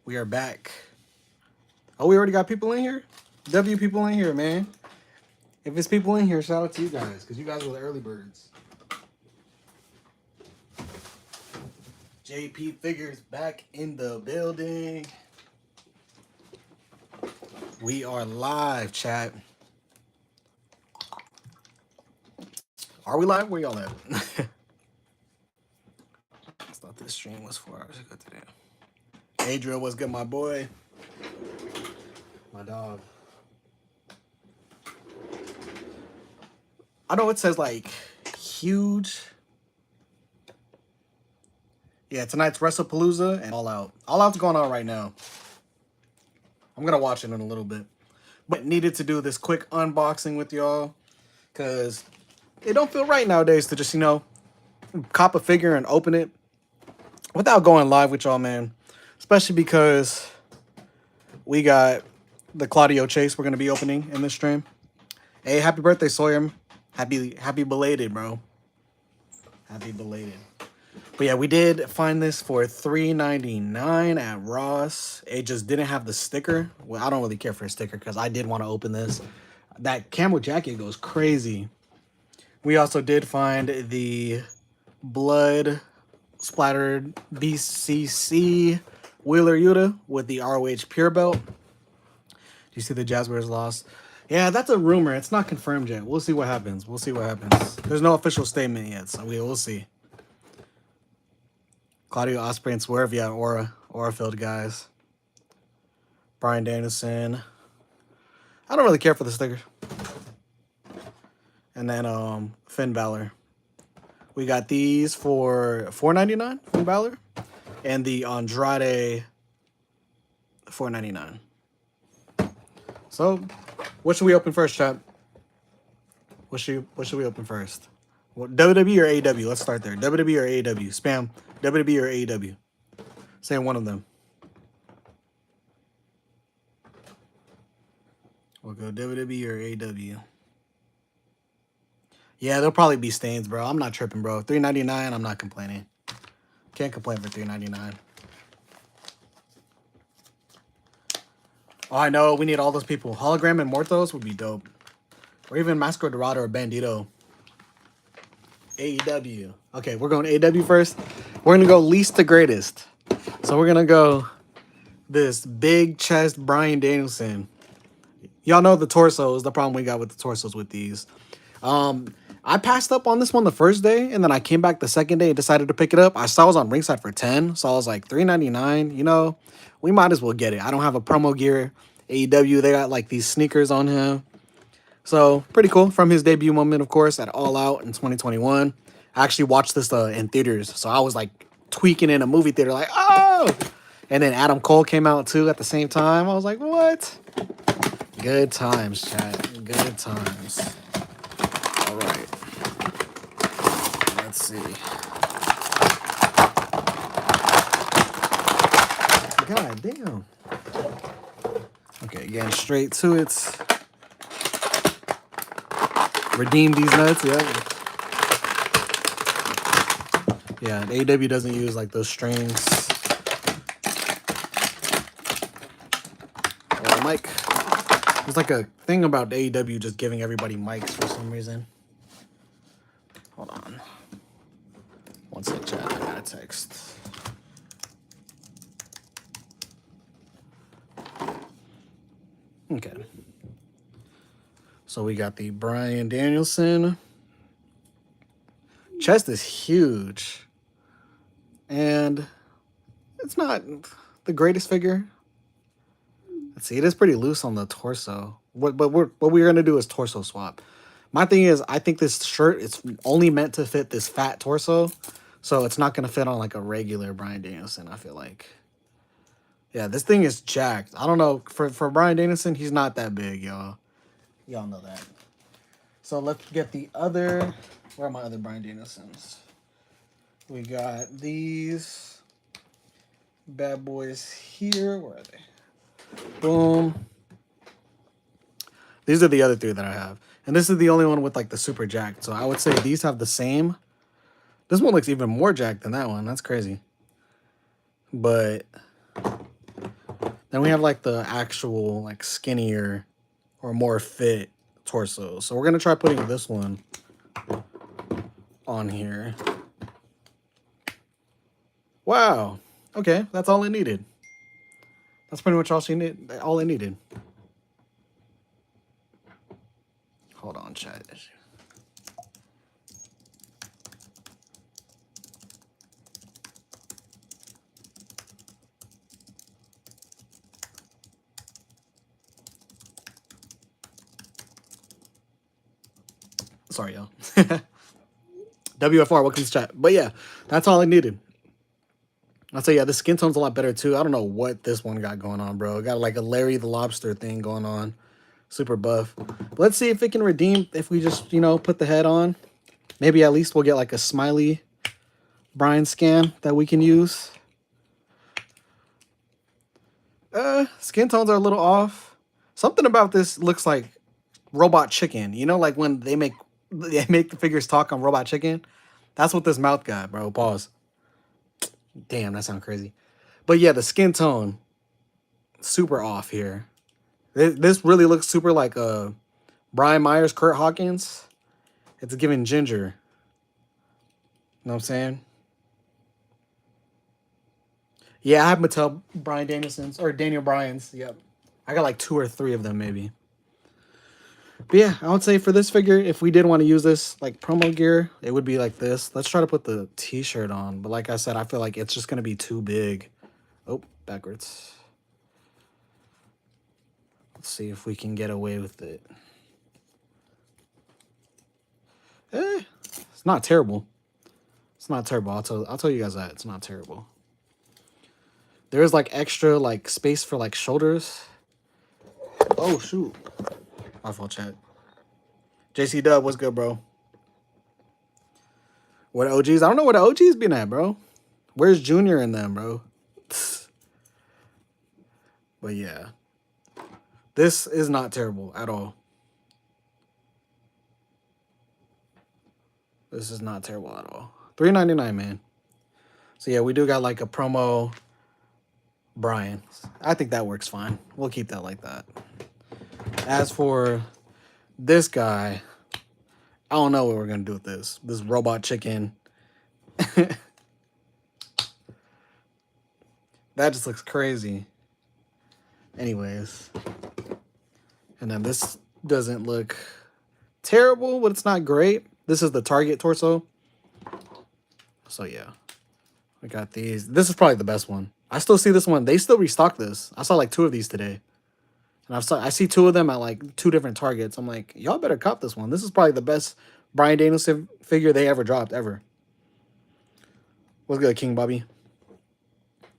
We are back. Oh, we already got people in here? W people in here, man. If it's people in here, shout out to you guys, because you guys were the early birds. JP Figures back in the building. We are live, chat. Are we live? Where y'all at? I thought this stream was 4 hours ago today. Adriel, what's good, my boy? My dog. I know it says like huge. Yeah, tonight's WrestlePalooza and All Out. All Out's going on right now. I'm gonna watch it in a little bit. But needed to do this quick unboxing with y'all. Cause it don't feel right nowadays to just, you know, cop a figure and open it without going live with y'all, man. Especially because we got the Claudio Chase we're gonna be opening in this stream. Hey, happy birthday, Sawyer. Happy belated, bro. Happy belated. But yeah, we did find this for $3.99 at Ross. It just didn't have the sticker. Well, I don't really care for a sticker because I did want to open this. That camel jacket goes crazy. We also did find the blood splattered BCC Wheeler Yuta with the ROH Pure Belt. Do you see the Jazzwares lost? Yeah, that's a rumor. It's not confirmed yet. We'll see what happens. We'll see what happens. There's no official statement yet, so we'll see. Claudio Ospreay and Swerve, yeah, Aura filled guys. Bryan Danielson. I don't really care for the sticker. And then Finn Balor. We got these for $4.99 Finn Balor. And the Andrade $4.99. So, what should we open first, chat? What should we open first? Well, WWE or AEW? Let's start there. WWE or AEW? Spam. WWE or AEW? Say one of them. We'll go WWE or AEW. Yeah, there'll probably be stains, bro. I'm not tripping, bro. $3.99, I'm not complaining. Can't complain for $3.99. Oh, I know. We need all those people. Hologram and Morthos would be dope. Or even Masco Dorado or Bandito. AEW. Okay, we're going AEW first. We're going to go least to greatest. So we're going to go this big chest Bryan Danielson. Y'all know the torsos. The problem we got with the torsos with these. I passed up on this one the first day, and then I came back the second day and decided to pick it up. I saw it was on Ringside for $10, so I was like, $3.99, you know, we might as well get it. I don't have a promo gear. AEW, they got like these sneakers on him. So, pretty cool. From his debut moment, of course, at All Out in 2021. I actually watched this in theaters, so I was like tweaking in a movie theater, like, oh! And then Adam Cole came out too at the same time. I was like, what? Good times, chat. Good times. All right. Let's see. God damn. Okay, getting straight to it. Redeem these nuts, yeah. Yeah, AEW doesn't use like those strings. Oh, mic. There's like a thing about AEW just giving everybody mics for some reason. Hold on. One sec, chat. I got a text. Okay. So we got the Bryan Danielson. Chest is huge. And it's not the greatest figure. Let's see, it is pretty loose on the torso. What we're going to do is torso swap. My thing is, I think this shirt is only meant to fit this fat torso. So it's not going to fit on like a regular Bryan Danielson, I feel like. Yeah, this thing is jacked. I don't know. For Bryan Danielson, he's not that big, y'all. Y'all know that. So let's get the other... Where are my other Bryan Danielsons? We got these bad boys here. Where are they? Boom. These are the other three that I have. And this is the only one with like the super jacked. So I would say these have the same. This one looks even more jacked than that one. That's crazy. But Then we have like the actual like skinnier or more fit torso. So we're gonna try putting this one on here. Wow. Okay, that's all it needed. That's pretty much all it needed. Hold on, chat. Sorry, y'all. WFR, welcome to chat. But yeah, that's all I needed. I'll say, yeah, the skin tone's a lot better too. I don't know what this one got going on, bro. It got like a Larry the Lobster thing going on. Super buff. But let's see if it can redeem if we just, you know, put the head on. Maybe at least we'll get like a smiley Brian scan that we can use. Skin tones are a little off. Something about this looks like Robot Chicken. You know, like when they make the figures talk on Robot Chicken? That's what this mouth got, bro. Pause. Damn, that sounds crazy. But yeah, the skin tone, super off here. This really looks super like Brian Myers, Kurt Hawkins. It's giving ginger. You know what I'm saying? Yeah, I have Mattel Brian Danielson's or Daniel Bryan's. Yep. I got like 2 or 3 of them maybe. But yeah, I would say for this figure, if we did want to use this like promo gear, it would be like this. Let's try to put the t-shirt on. But like I said, I feel like it's just going to be too big. Oh, backwards. Let's see if we can get away with it. It's not terrible. It's not terrible. I'll tell you guys that. It's not terrible. There is like extra like space for like shoulders. Oh, shoot. My fault, chat. JC Dub, what's good, bro? What OGs? I don't know where the OGs been at, bro. Where's Junior in them, bro? But yeah. This is not terrible at all. This is not terrible at all. $3.99, man. So yeah, we do got like a promo Brian. I think that works fine. We'll keep that like that. As for this guy, I don't know what we're going to do with this. This Robot Chicken. That just looks crazy. Anyways. And then this doesn't look terrible, but it's not great. This is the Target torso. So yeah. We got these. This is probably the best one. I still see this one. They still restock this. I saw like 2 of these today. And I see 2 of them at like 2 different Targets. I'm like, y'all better cop this one. This is probably the best Bryan Danielson figure they ever dropped, ever. What's good, King Bobby?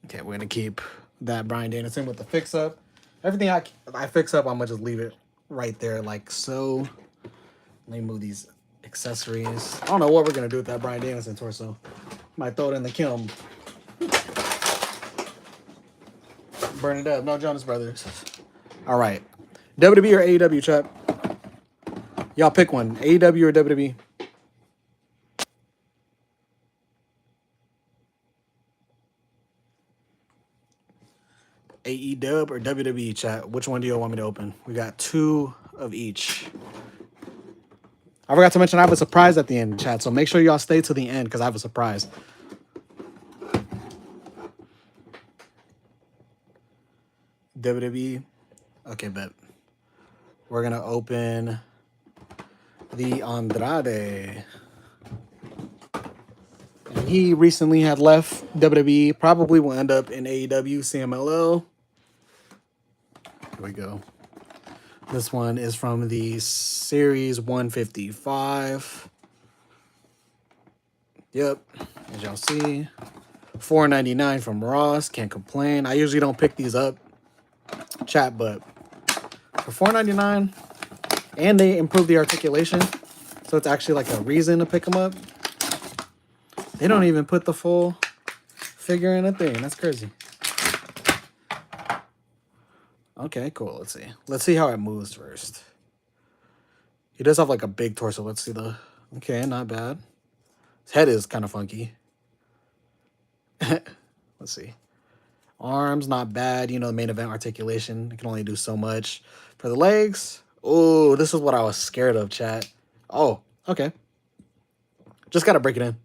Okay, we're going to keep that Bryan Danielson with the fix-up. Everything I fix up, I'm going to just leave it right there like so. Let me move these accessories. I don't know what we're going to do with that Bryan Danielson torso. Might throw it in the kiln. Burn it up. No Jonas Brothers. All right. WWE or AEW, chat? Y'all pick one. AEW or WWE? AEW or WWE, chat? Which one do you want me to open? We got 2 of each. I forgot to mention I have a surprise at the end, chat. So make sure y'all stay to the end because I have a surprise. WWE. Okay, bet. We're going to open the Andrade. And he recently had left WWE. Probably will end up in AEW, CMLL. Here we go. This one is from the Series 155. Yep, as y'all see. $4.99 from Ross. Can't complain. I usually don't pick these up, chat, but for $4.99, and they improved the articulation, so it's actually like a reason to pick them up. They don't even put the full figure in a thing. That's crazy. Okay, cool. Let's see. Let's see how it moves first. He does have like a big torso. Let's see the... Okay, not bad. His head is kind of funky. Let's see. Arms, not bad. You know, the main event articulation. It can only do so much. For the legs, oh, this is what I was scared of, chat. Oh, okay. Just got to break it in.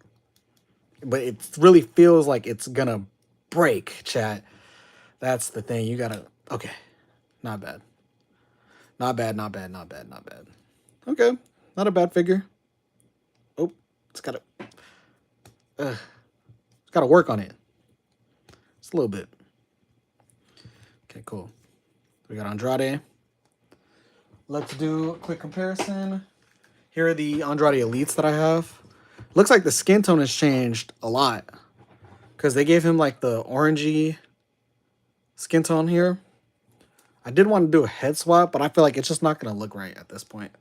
But it really feels like it's going to break, chat. That's the thing. You got to... Okay. Not bad. Not bad, not bad, not bad, not bad. Okay. Not a bad figure. Oh, it's got to work on it. Just a little bit. Okay, cool. We got Andrade. Let's do a quick comparison. Here are the Andrade Elites that I have. Looks like the skin tone has changed a lot. Because they gave him like the orangey skin tone here. I did want to do a head swap, but I feel like it's just not going to look right at this point.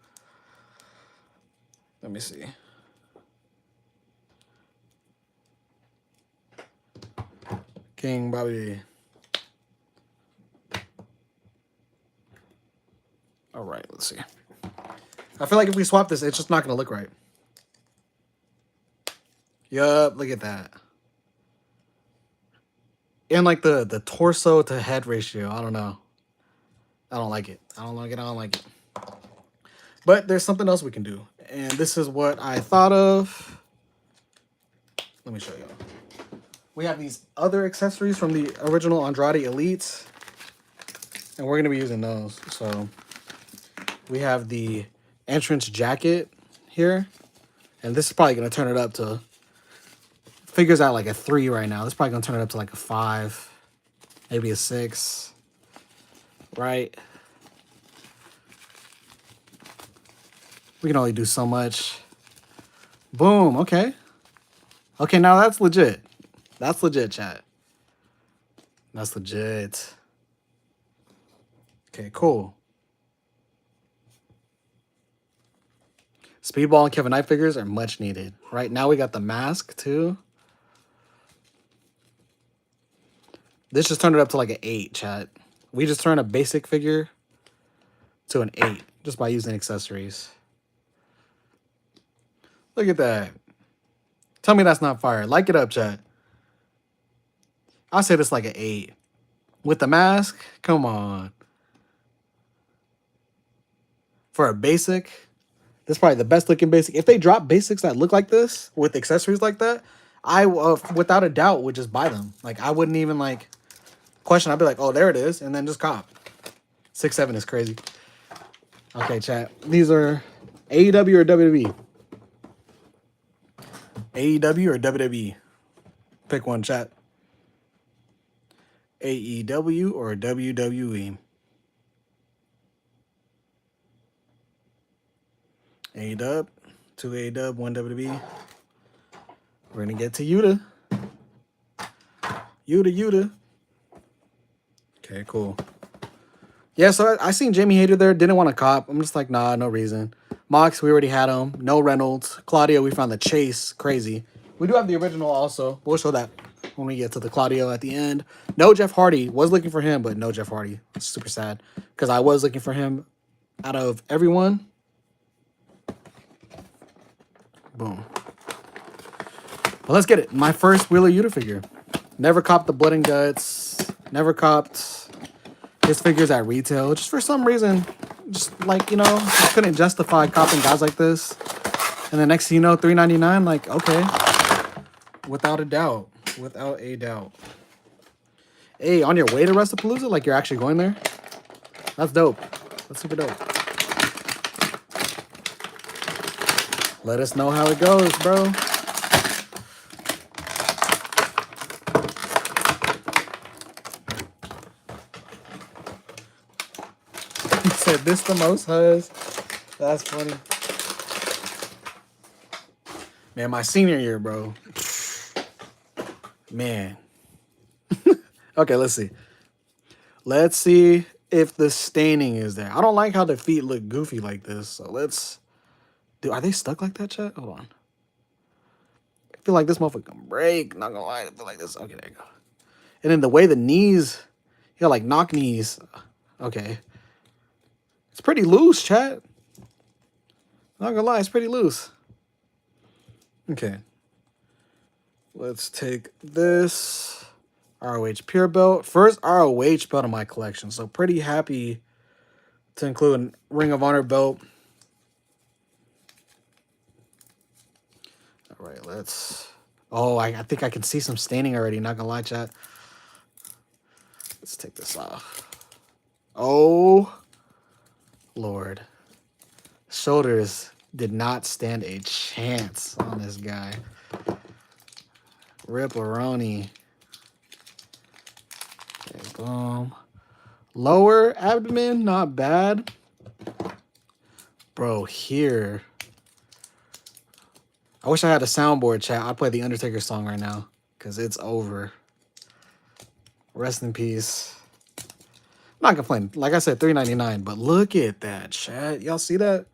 Let me see. King Bobby. All right, let's see. I feel like if we swap this, it's just not going to look right. Yup, look at that. And like the torso to head ratio, I don't know. I don't like it. I don't like it. I don't like it. But there's something else we can do. And this is what I thought of. Let me show you. We have these other accessories from the original Andrade Elites. And we're going to be using those. So we have the entrance jacket here. And this is probably going to turn it up to... Figures out like a 3 right now. This is probably going to turn it up to like a 5. Maybe a 6. Right? We can only do so much. Boom. Okay. Okay, now that's legit. That's legit, chat. That's legit. Okay, cool. Speedball and Kevin Knight figures are much needed. Right now we got the mask too. This just turned it up to like an 8, chat. We just turned a basic figure to an 8 just by using accessories. Look at that. Tell me that's not fire. Like it up, chat. I'll say this like an 8. With the mask, come on. For a basic, this is probably the best looking basic. If they drop basics that look like this with accessories like that, I without a doubt would just buy them. Like I wouldn't even like question. I'd be like, oh, there it is, and then just cop. 6'7" is crazy. Okay, chat. These are AEW or WWE. AEW or WWE. Pick one, chat. AEW or WWE. AEW, 2 AEW, 1 WWE. We're gonna get to Yuta. Yuta. Okay, cool. Yeah, so I seen Jamie Hayter there. Didn't want to cop. I'm just like, nah, no reason. Mox, we already had him. No Reynolds. Claudio, we found the Chase. Crazy. We do have the original also. We'll show that when we get to the Claudio at the end. No Jeff Hardy. Was looking for him, but no Jeff Hardy. It's super sad because I was looking for him out of everyone. Boom. Well, let's get it. My first Wheeler Yuta figure. Never copped the Blood and Guts. Never copped his figures at retail. Just for some reason, just like, you know, I couldn't justify copping guys like this. And the next thing you know, $3.99, like, okay. Without a doubt. Without a doubt. Hey, on your way to WrestlePalooza? Like you're actually going there? That's dope. That's super dope. Let us know how it goes, bro. He said this the most huzz. That's funny. Man, my senior year, bro. Man. Okay, let's see. Let's see if the staining is there. I don't like how the feet look goofy like this. So let's... Dude, are they stuck like that, chat? Hold on. I feel like this motherfucker can break. Not gonna lie. I feel like this. Okay, there you go. And then the way the knees... You got like knock knees. Okay. It's pretty loose, chat. Not gonna lie, it's pretty loose. Okay. Let's take this. ROH Pure Belt. First ROH belt in my collection. So pretty happy to include a Ring of Honor belt. All right, let's... Oh, I think I can see some staining already. Not gonna lie, chat. Let's take this off. Oh, Lord. Shoulders did not stand a chance on this guy. Ripperoni. Okay, boom. Lower abdomen, not bad. Bro, here. I wish I had a soundboard, chat. I'd play the Undertaker song right now. Because it's over. Rest in peace. I'm not complaining. Like I said, $3.99. But look at that, chat. Y'all see that?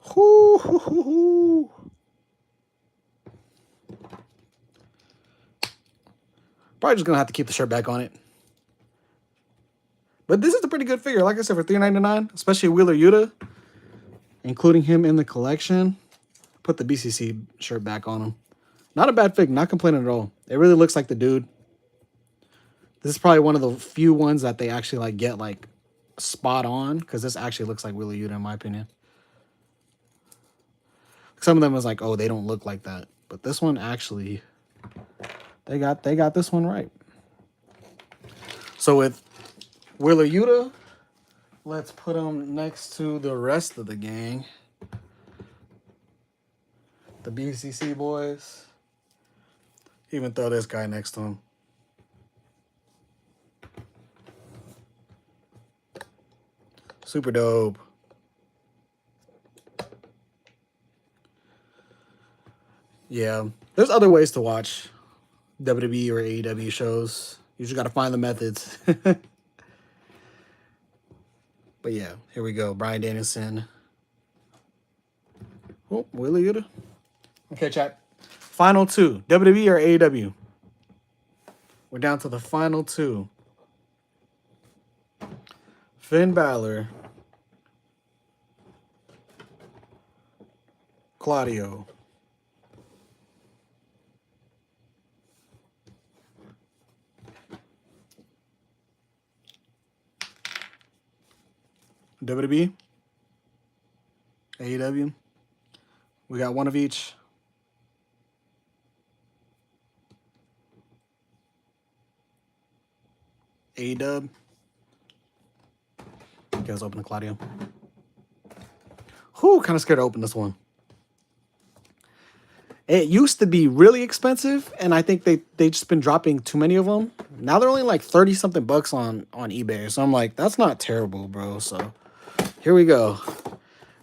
Hoo, hoo, hoo, hoo. Probably just going to have to keep the shirt back on it. But this is a pretty good figure. Like I said, for $3.99, especially Wheeler Yuta, including him in the collection. Put the BCC shirt back on him. Not a bad fig. Not complaining at all. It really looks like the dude. This is probably one of the few ones that they actually like get like spot on, because this actually looks like Wheeler Yuta in my opinion. Some of them was like, oh, they don't look like that. But this one actually, they got this one right. So with Wheeler Yuta, let's put him next to the rest of the gang. The BCC boys. Even throw this guy next to him. Super dope. Yeah, there's other ways to watch WWE or AEW shows. You just got to find the methods. But yeah, here we go. Bryan Danielson. Oh, Wheeler Yuta. Okay, chat. Final two. WWE or AEW? We're down to the final two. Finn Balor. Claudio. WWE. AEW. We got one of each. AEW. Okay, let's open the Claudio. Whew, kind of scared to open this one. It used to be really expensive, and I think they just been dropping too many of them. Now they're only like 30-something bucks on eBay. So I'm like, that's not terrible, bro. So here we go.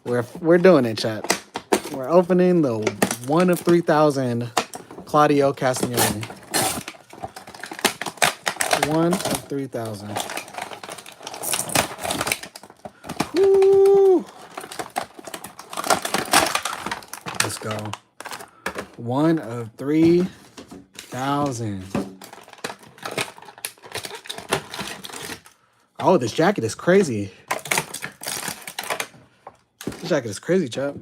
We're doing it, chat. We're opening the 1 of 3,000 Claudio Castagnoli. 1 of 3,000. Woo! Let's go. 1 of 3,000. Oh, this jacket is crazy. This jacket is crazy, chap.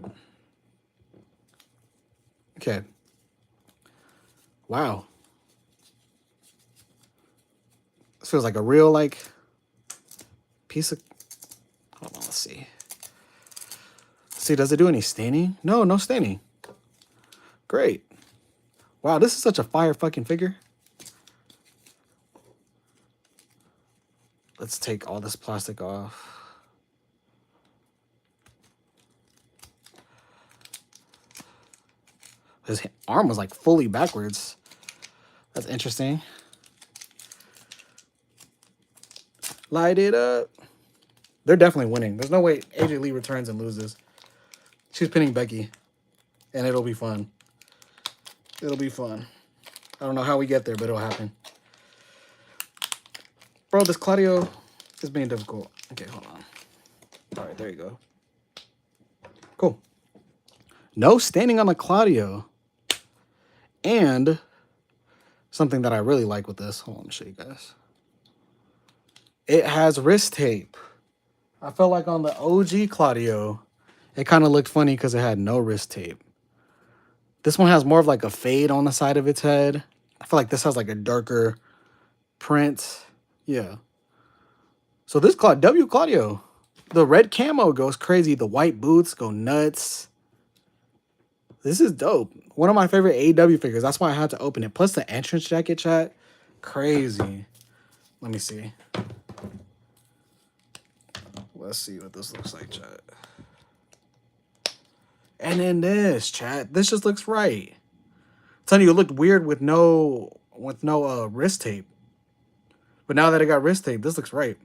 Okay. Wow. This feels like a real, like, piece of... Hold on, let's see. See, does it do any staining? No, no staining. Great. Wow, this is such a fire fucking figure. Let's take all this plastic off. His arm was like fully backwards. That's interesting. Light it up. They're definitely winning. There's no way AJ Lee returns and loses. She's pinning Becky. And it'll be fun. It'll be fun. I don't know how we get there, but it'll happen. Bro, this Claudio is being difficult. Okay, hold on. All right, there you go. Cool. No standing on the Claudio. And something that I really like with this. Hold on, let me show you guys. It has wrist tape. I felt like on the OG Claudio, it kind of looked funny because it had no wrist tape. This one has more of like a fade on the side of its head. I feel like this has like a darker print. Yeah. So this Claudio. The red camo goes crazy. The white boots go nuts. This is dope. One of my favorite AEW figures. That's why I had to open it. Plus the entrance jacket, chat. Crazy. Let me see. Let's see what this looks like, chat. And then this, chat. This just looks right. I'm telling you, it looked weird with no wrist tape. But now that I got wrist tape, this looks right.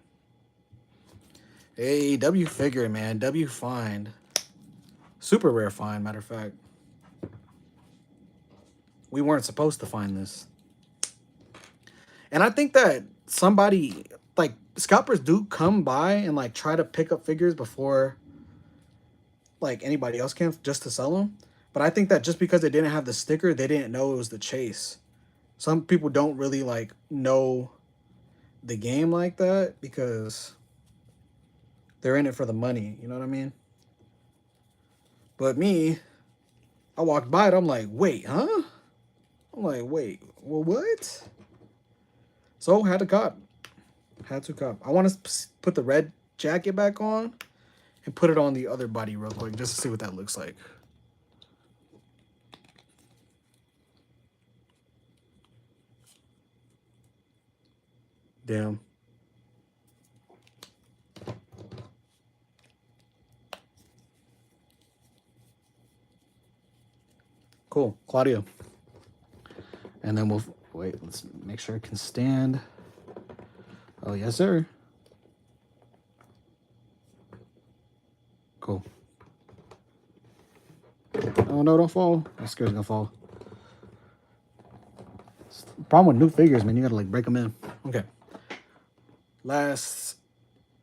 Hey, W figure, man. W find. Super rare find, matter of fact. We weren't supposed to find this. And I think that somebody, like, scalpers do come by and, like, try to pick up figures before, like, anybody else can, just to sell them. But I think that just because they didn't have the sticker, they didn't know it was the chase. Some people don't really, like, know the game like that because they're in it for the money. You know what I mean? But me, I walked by it. I'm like, wait, huh? I'm like, wait, well, what? So had to cop. Had to cop. I want to put the red jacket back on and put it on the other body real quick just to see what that looks like. Damn. Cool. Claudio. And then we'll wait. Let's make sure it can stand. Oh, yes, sir. Cool. Oh, no, don't fall. I'm scared it's going to fall. Problem with new figures, man. You got to, like, break them in. Okay. Last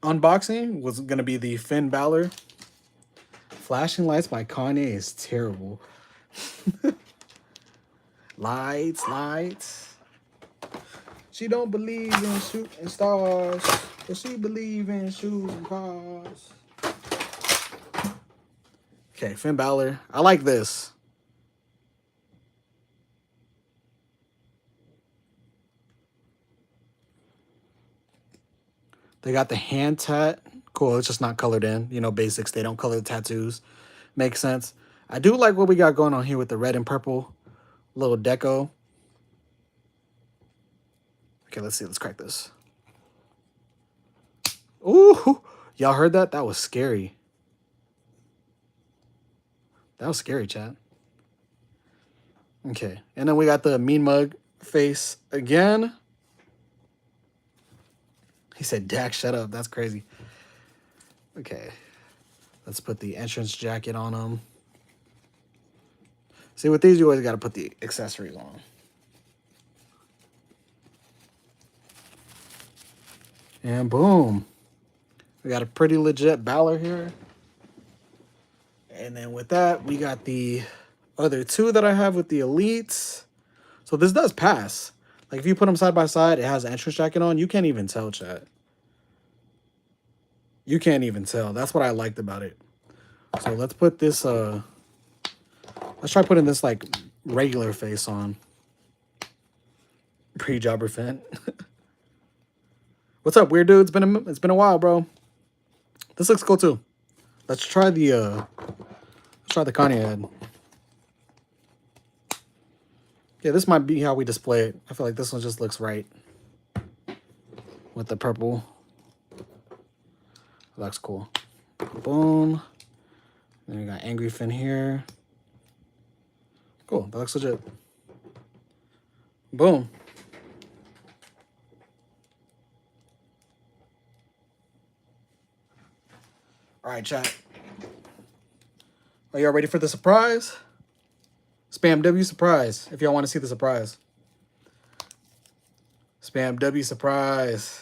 unboxing was going to be the Finn Balor. Flashing Lights by Kanye is terrible. Lights. She don't believe in shooting stars, but she believe in shooting cars. Okay, Finn Balor. I like this. They got the hand tat. Cool, it's just not colored in. You know, basics. They don't color the tattoos. Makes sense. I do like what we got going on here with the red and purple. Little deco. Okay, let's see. Let's crack this. Ooh, y'all heard that? That was scary. That was scary, chat. Okay, and then we got the mean mug face again. He said, Dak, shut up. That's crazy. Okay, let's put the entrance jacket on him. See, with these, you always got to put the accessories on. And boom. We got a pretty legit Balor here. And then with that, we got the other two that I have with the Elites. So this does pass. Like, if you put them side by side, it has an entrance jacket on. You can't even tell, chat. You can't even tell. That's what I liked about it. So let's put this, let's try putting this, like, regular face on. Pre-jobber Finn. What's up, weird dude? It's been a while, bro. This looks cool, too. Let's try the Kanye head. Yeah, this might be how we display it. I feel like this one just looks right. With the purple. That looks cool. Boom. Then we got Angry Finn here. Cool, that looks legit. Boom. All right, chat. Are y'all ready for the surprise? Spam W surprise if y'all want to see the surprise. Spam W surprise.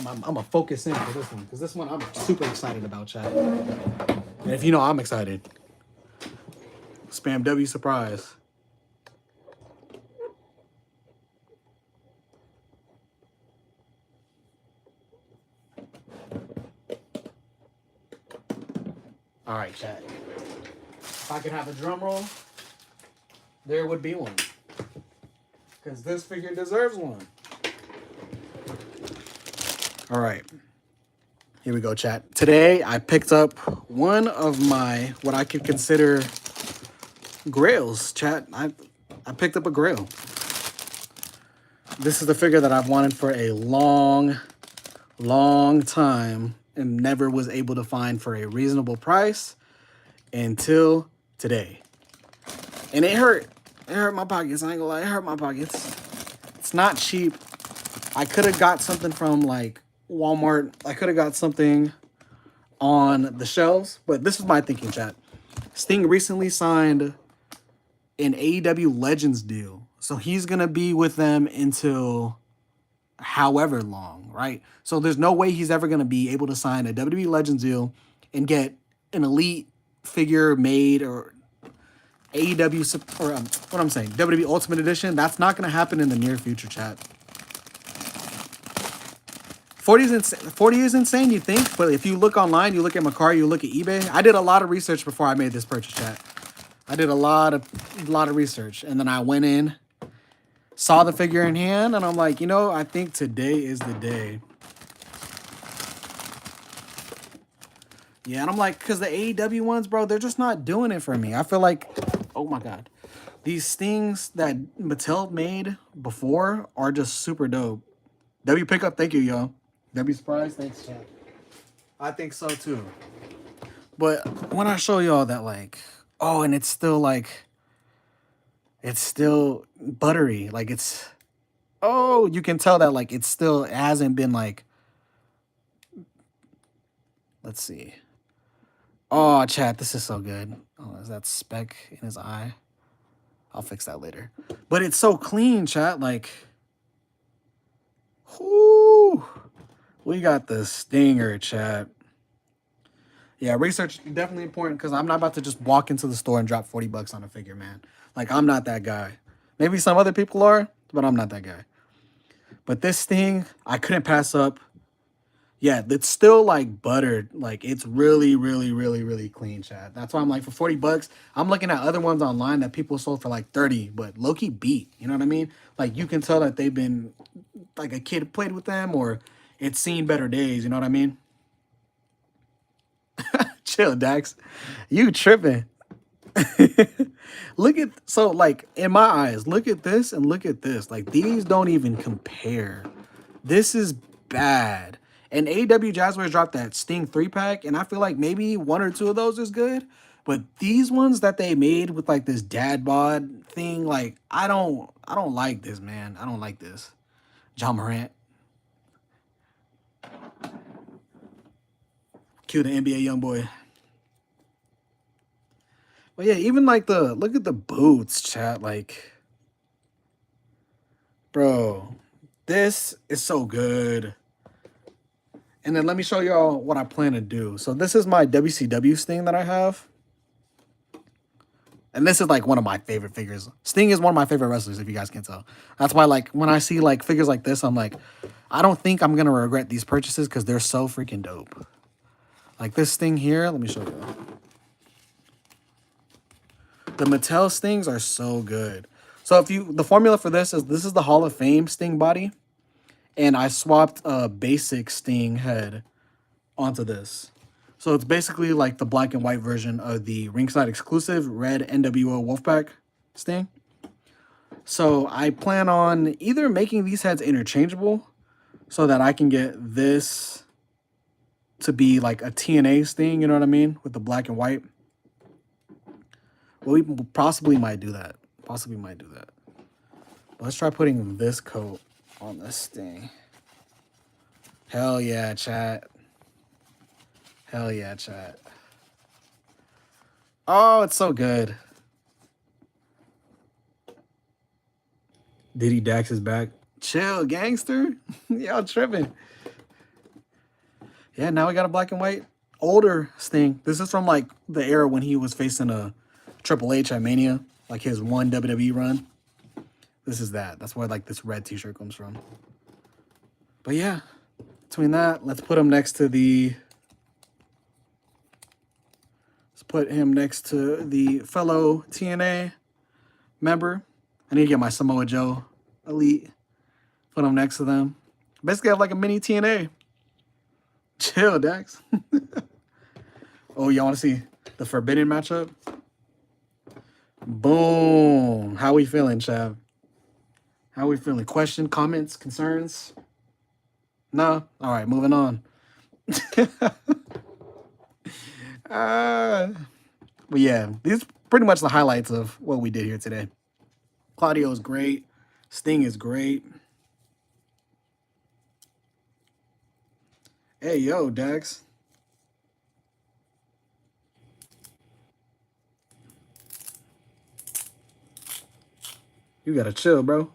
I'm gonna focus in for this one because this one I'm super excited about, chat. And if you know, I'm excited. Spam W surprise. All right, chat. If I could have a drum roll. there would be one. Because this figure deserves one. All right. Here we go, chat. Today, I picked up one of my, what I could consider grails, chat. I picked up a grail. This is the figure that I've wanted for a long time and never was able to find for a reasonable price until today. And it hurt. It hurt my pockets. I ain't gonna lie. It hurt my pockets. It's not cheap. I could have got something from like Walmart. I could have got something on the shelves, but this is my thinking, chat. Sting recently signed an AEW Legends deal. So he's going to be with them until however long, right? So there's no way he's ever going to be able to sign a WWE Legends deal and get an elite figure made or AEW, or what I'm saying, WWE Ultimate Edition. That's not going to happen in the near future, chat. 40 is insane, you think? But if you look online, you look at Macari, you look at eBay. I did a lot of research before I made this purchase, chat. I did a lot of research. And then I went in, saw the figure in hand, and I'm like, you know, I think today is the day. Yeah, and I'm like, because the AEW ones, bro, they're just not doing it for me. I feel like, oh my God. These Stings that Mattel made before are just super dope. W Pickup, thank you, yo. W Surprise, thanks, chat. I think so, too. But when I show y'all that, like, oh, and it's still, like, it's still buttery. Like, it's, oh, you can tell that, like, it hasn't been, like, let's see. Oh, chat, this is so good. Oh, is that speck in his eye? I'll fix that later. But it's so clean, chat. Like, whoo, we got the stinger, chat. Yeah, research is definitely important because I'm not about to just walk into the store and drop 40 bucks on a figure, man. Like, I'm not that guy. Maybe some other people are, but I'm not that guy. But this thing, I couldn't pass up. Yeah, it's still, like, buttered. Like, it's really, really, really, really clean, chat. That's why I'm like, for 40 bucks, I'm looking at other ones online that people sold for, like, 30, but low-key beat. You know what I mean? Like, you can tell that they've been, like, a kid played with them or it's seen better days. You know what I mean? Chill, Dax. You tripping. Look at, so, like, in my eyes, look at this and look at this. Like, these don't even compare. This is bad. And AEW Jazzwares dropped that Sting 3-pack, and I feel like maybe one or two of those is good. But these ones that they made with, like, this dad bod thing, like, I don't like this, man. I don't like this. John Morant. Cue the NBA young boy. But yeah, even like look at the boots, chat. Like, bro, this is so good. And then let me show y'all what I plan to do. So this is my WCW Sting that I have. And this is like one of my favorite figures. Sting is one of my favorite wrestlers, if you guys can tell. That's why, like, when I see like figures like this, I'm like, I don't think I'm gonna regret these purchases because they're so freaking dope. Like this Sting here, let me show you. The Mattel Stings are so good. So the formula for this is the Hall of Fame Sting body. And I swapped a basic Sting head onto this. So it's basically like the black and white version of the ringside exclusive red NWO Wolfpack Sting. So I plan on either making these heads interchangeable so that I can get this to be like a TNA Sting, you know what I mean? With the black and white. Well, we possibly might do that. Possibly might do that. Let's try putting this coat on this thing. Hell yeah, chat. Hell yeah, chat. Oh, it's so good. Diddy Dax is back. Chill, gangster. Y'all tripping. Yeah, now we got a black and white older Sting. This is from like the era when he was facing a Triple H at Mania, like his one WWE run. This is that. That's where like this red t-shirt comes from. But yeah, between that, let's put him next to the... Let's put him next to the fellow TNA member. I need to get my Samoa Joe Elite. Put them next to them. Basically have like a mini TNA. Chill, Dax. Oh, y'all want to see the Forbidden matchup? Boom. How we feeling, Chav? How we feeling? Question, comments, concerns? No? All right, moving on. But yeah, these are pretty much the highlights of what we did here today. Claudio is great. Sting is great. Hey, yo, Dax. You gotta chill, bro.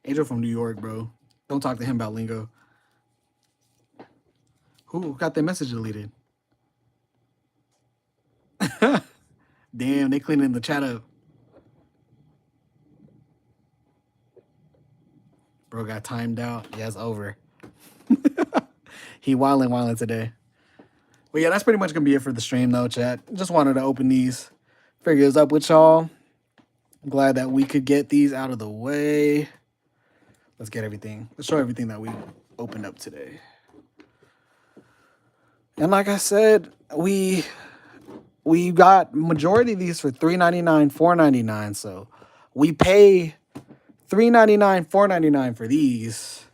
Angel from New York, bro. Don't talk to him about lingo. Who got their message deleted? Damn, they cleaning the chat up. Bro got timed out. Yeah, it's over. He wildin' today. But yeah, that's pretty much gonna be it for the stream though, chat. Just wanted to open these figures up with y'all. I'm glad that we could get these out of the way. Let's get everything. Let's show everything that we opened up today. And like I said, we got majority of these for $3.99, $4.99. So we pay $3.99, $4.99 for these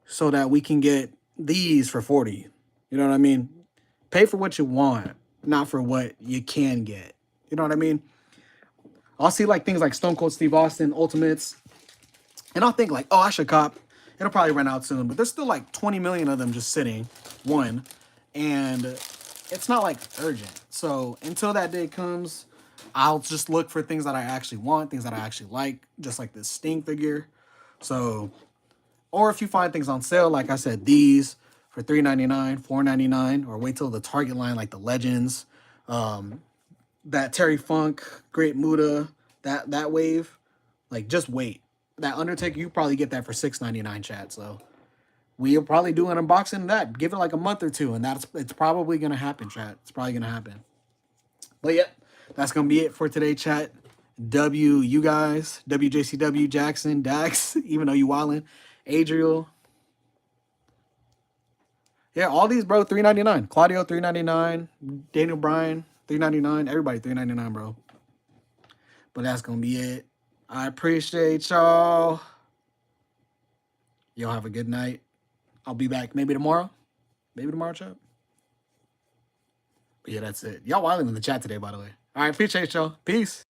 so that we can get these for $40. You know what I mean? Pay for what you want, not for what you can get. You know what I mean? I'll see like things like Stone Cold Steve Austin Ultimates, and I'll think like, oh, I should cop. It'll probably run out soon, but there's still like 20 million of them just sitting, one, and it's not like urgent. So until that day comes, I'll just look for things that I actually want, things that I actually like, just like this Sting figure. So, or if you find things on sale, like I said, these for $3.99, $4.99, or wait till the Target line, like the Legends, that Terry Funk, Great Muta, that wave, like just wait. That Undertaker, you probably get that for $6.99, chat. So we'll probably do an unboxing of that. Give it like a month or two, and it's probably gonna happen, chat. It's probably gonna happen. But yeah, that's gonna be it for today, chat. You guys, WJCW, Jackson, Dax, even though you wildin', Adriel. Yeah, all these, bro, $3.99. Claudio, $3.99. Daniel Bryan, $3.99. Everybody, $3.99, bro. But that's gonna be it. I appreciate y'all. Y'all have a good night. I'll be back maybe tomorrow. Maybe tomorrow, chat. But yeah, that's it. Y'all wilding in the chat today, by the way. All right, appreciate y'all. Peace.